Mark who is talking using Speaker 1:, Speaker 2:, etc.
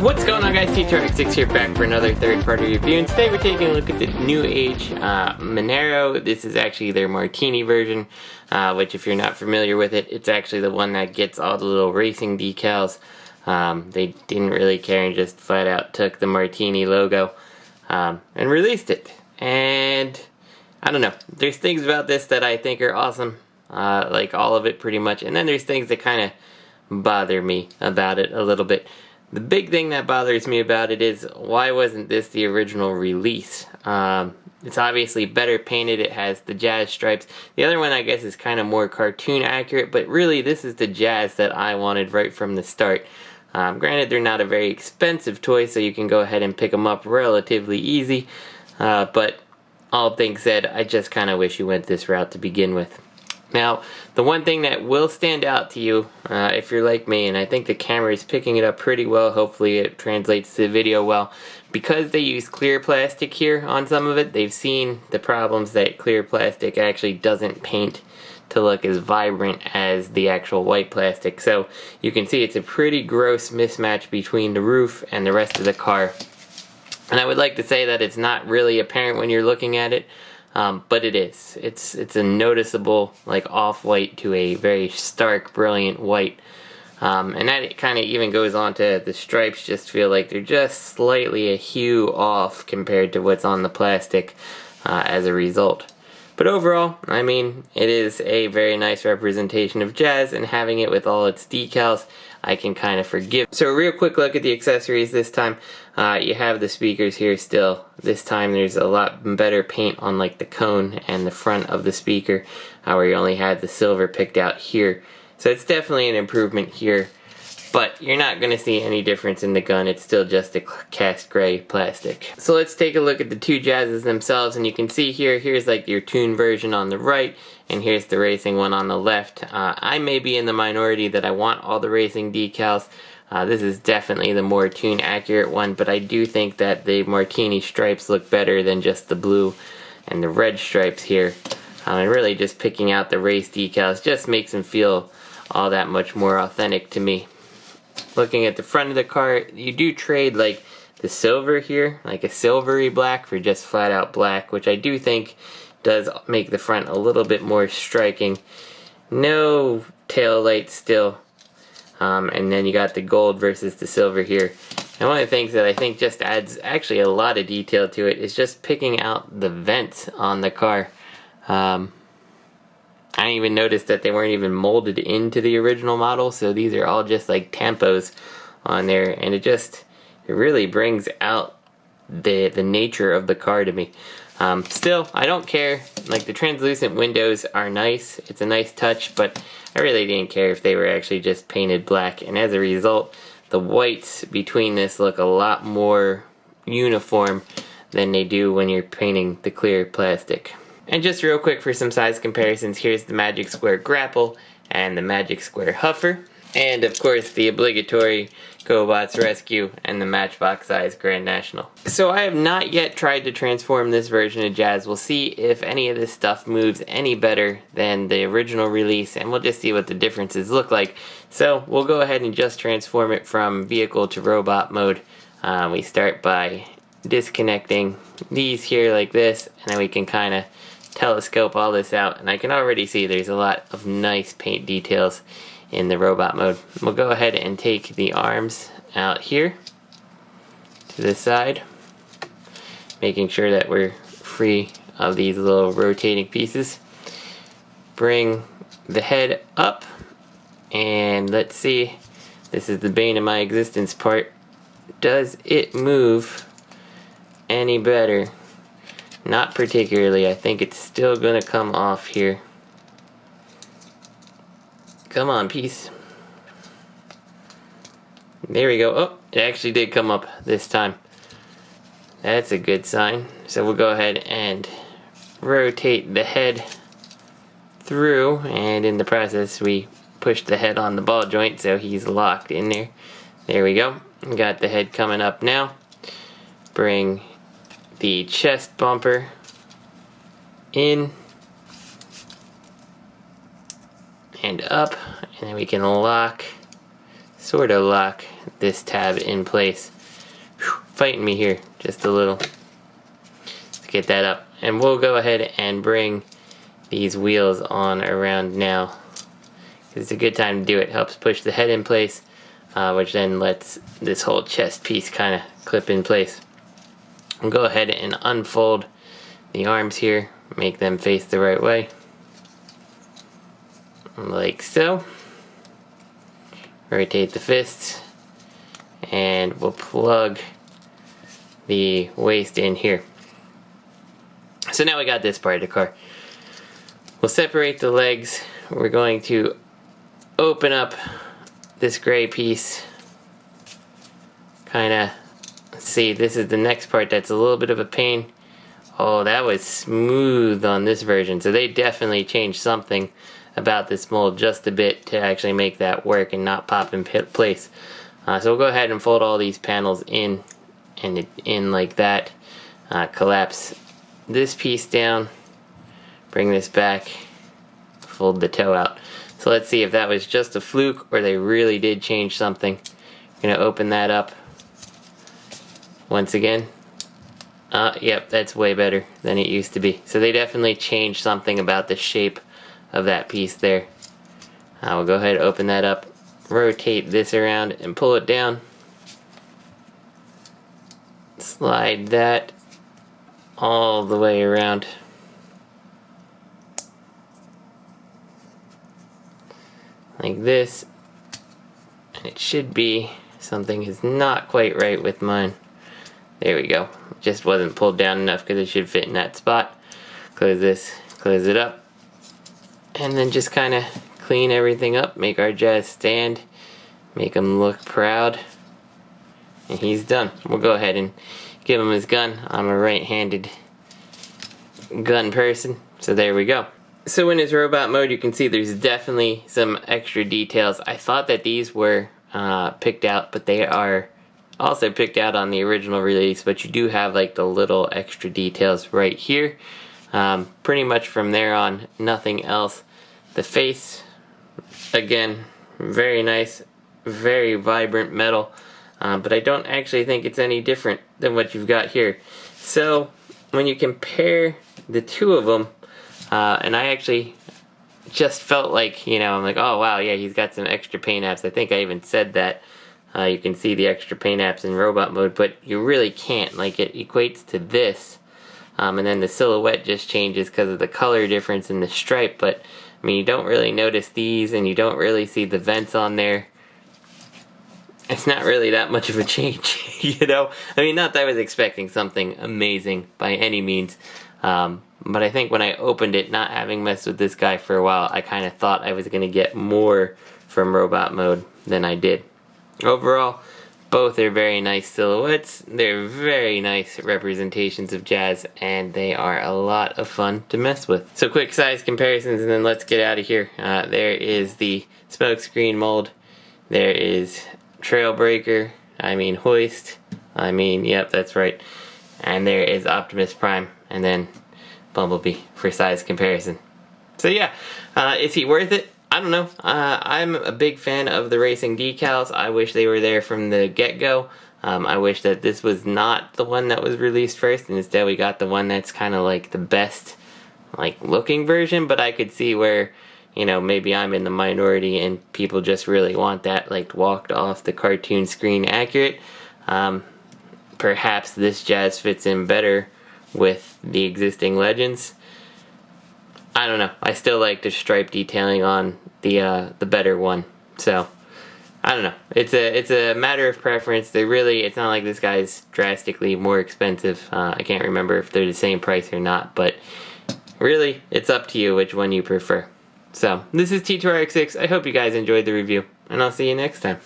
Speaker 1: What's going on, guys? T2RX6 here, back for another third-party review, and today we're taking a look at the Newage Manero. This is actually their Martini version, which, if you're not familiar with it, it's actually the one that gets all the little racing decals. They didn't really care and just flat out took the Martini logo and released it. And I don't know, there's things about this that I think are awesome, like all of it pretty much, and then there's things that kind of bother me about it a little bit. The big thing that bothers me about it is, why wasn't this the original release? It's obviously better painted, it has the jazz stripes. The other one, I guess, is kind of more cartoon accurate, but really this is the jazz that I wanted right from the start. Granted, they're not a very expensive toy, so you can go ahead and pick them up relatively easy, but all things said, I just kind of wish you went this route to begin with. Now, the one thing that will stand out to you, if you're like me, and I think the camera is picking it up pretty well, hopefully it translates to the video well, because they use clear plastic here on some of it, they've seen the problems that clear plastic actually doesn't paint to look as vibrant as the actual white plastic. So you can see it's a pretty gross mismatch between the roof and the rest of the car. And I would like to say that it's not really apparent when you're looking at it, but it is. It's a noticeable, like, off-white to a very stark, brilliant white. And that kind of even goes on to the stripes, just feel like they're just slightly a hue off compared to what's on the plastic as a result. But overall, I mean, it is a very nice representation of jazz, and having it with all its decals, I can kind of forgive. So a real quick look at the accessories this time. You have the speakers here still. This time there's a lot better paint on, like, the cone and the front of the speaker, where you only had the silver picked out here. So it's definitely an improvement here, but you're not going to see any difference in the gun. It's still just a cast gray plastic. So let's take a look at the two jazzes themselves, and you can see here's like your tune version on the right, and here's the racing one on the left. I may be in the minority that I want all the racing decals. This is definitely the more tune accurate one, but I do think that the Martini stripes look better than just the blue and the red stripes here. And really just picking out the race decals just makes them feel all that much more authentic to me. Looking at the front of the car, you do trade, like, the silver here, like a silvery black, for just flat out black, which I do think does make the front a little bit more striking. No tail lights still. And then you got the gold versus the silver here. And one of the things that I think just adds actually a lot of detail to it is just picking out the vents on the car. I didn't even notice that they weren't even molded into the original model, so these are all just like tampos on there, and it really brings out the nature of the car to me. Still, I don't care. Like, the translucent windows are nice, it's a nice touch, but I really didn't care if they were actually just painted black, and as a result, the whites between this look a lot more uniform than they do when you're painting the clear plastic. And just real quick for some size comparisons, here's the Magic Square Grapple and the Magic Square Huffer, and of course the obligatory GoBots Rescue and the Matchbox size Grand National. So I have not yet tried to transform this version of Jazz. We'll see if any of this stuff moves any better than the original release, and we'll just see what the differences look like. So we'll go ahead and just transform it from vehicle to robot mode. We start by disconnecting these here like this, and then we can kind of telescope all this out, and I can already see there's a lot of nice paint details in the robot mode. We'll go ahead and take the arms out here to the side, making sure that we're free of these little rotating pieces. Bring the head up, and let's see, this is the bane of my existence part. Does it move any better? Not particularly. I think it's still gonna come off here. Come on, piece. There we go. Oh, it actually did come up this time. That's a good sign. So we'll go ahead and rotate the head through, and in the process we pushed the head on the ball joint, so he's locked in there. There we go. Got the head coming up now. Bring the chest bumper in and up, and then we can lock, sort of lock this tab in place. Whew, fighting me here just a little. Let's get that up. And we'll go ahead and bring these wheels on around now. It's a good time to do it. Helps push the head in place, which then lets this whole chest piece kind of clip in place. We'll go ahead and unfold the arms here, make them face the right way, like so. Rotate the fists, and we'll plug the waist in here. So now we got this part of the car. We'll separate the legs. We're going to open up this gray piece. Kinda, let's see, this is the next part that's a little bit of a pain. Oh, that was smooth on this version. So they definitely changed something about this mold just a bit to actually make that work and not pop in place. So we'll go ahead and fold all these panels in and in like that. Collapse this piece down, bring this back, fold the toe out. So let's see if that was just a fluke or they really did change something. I'm gonna open that up once again. Yep, that's way better than it used to be. So they definitely changed something about the shape of that piece there. We'll go ahead and open that up, rotate this around and pull it down. Slide that all the way around. Like this. And it should be, something is not quite right with mine. There we go. It just wasn't pulled down enough because it should fit in that spot. Close this, close it up. And then just kind of clean everything up, make our Jazz stand, make him look proud. And he's done. We'll go ahead and give him his gun. I'm a right-handed gun person, so there we go. So in his robot mode, you can see there's definitely some extra details. I thought that these were picked out, but they are also picked out on the original release, but you do have like the little extra details right here. Pretty much from there on, nothing else. The face, again, very nice, very vibrant metal, but I don't actually think it's any different than what you've got here. So when you compare the two of them, and I actually just felt like, you know, I'm like, oh wow, yeah, he's got some extra paint apps. I think I even said that. You can see the extra paint apps in robot mode, but you really can't. Like, it equates to this. And then the silhouette just changes because of the color difference in the stripe, but I mean, you don't really notice these, and you don't really see the vents on there. It's not really that much of a change, you know? I mean, not that I was expecting something amazing by any means, but I think when I opened it, not having messed with this guy for a while, I kind of thought I was going to get more from robot mode than I did. Overall, both are very nice silhouettes. They're very nice representations of Jazz, and they are a lot of fun to mess with. So quick size comparisons, and then let's get out of here. There is the smokescreen mold. There is Trailbreaker. I mean Hoist. I mean, yep, that's right. And there is Optimus Prime, and then Bumblebee for size comparison. So yeah, is he worth it? I don't know. I'm a big fan of the racing decals. I wish they were there from the get-go. I wish that this was not the one that was released first, and instead we got the one that's kind of like the best, like, looking version. But I could see where, you know, maybe I'm in the minority and people just really want that, like, walked off the cartoon screen accurate. Perhaps this Jazz fits in better with the existing Legends. I don't know. I still like the stripe detailing on the better one. So I don't know. It's a matter of preference. It's not like this guy's drastically more expensive. I can't remember if they're the same price or not, but really, it's up to you which one you prefer. So this is T2RX6. I hope you guys enjoyed the review, and I'll see you next time.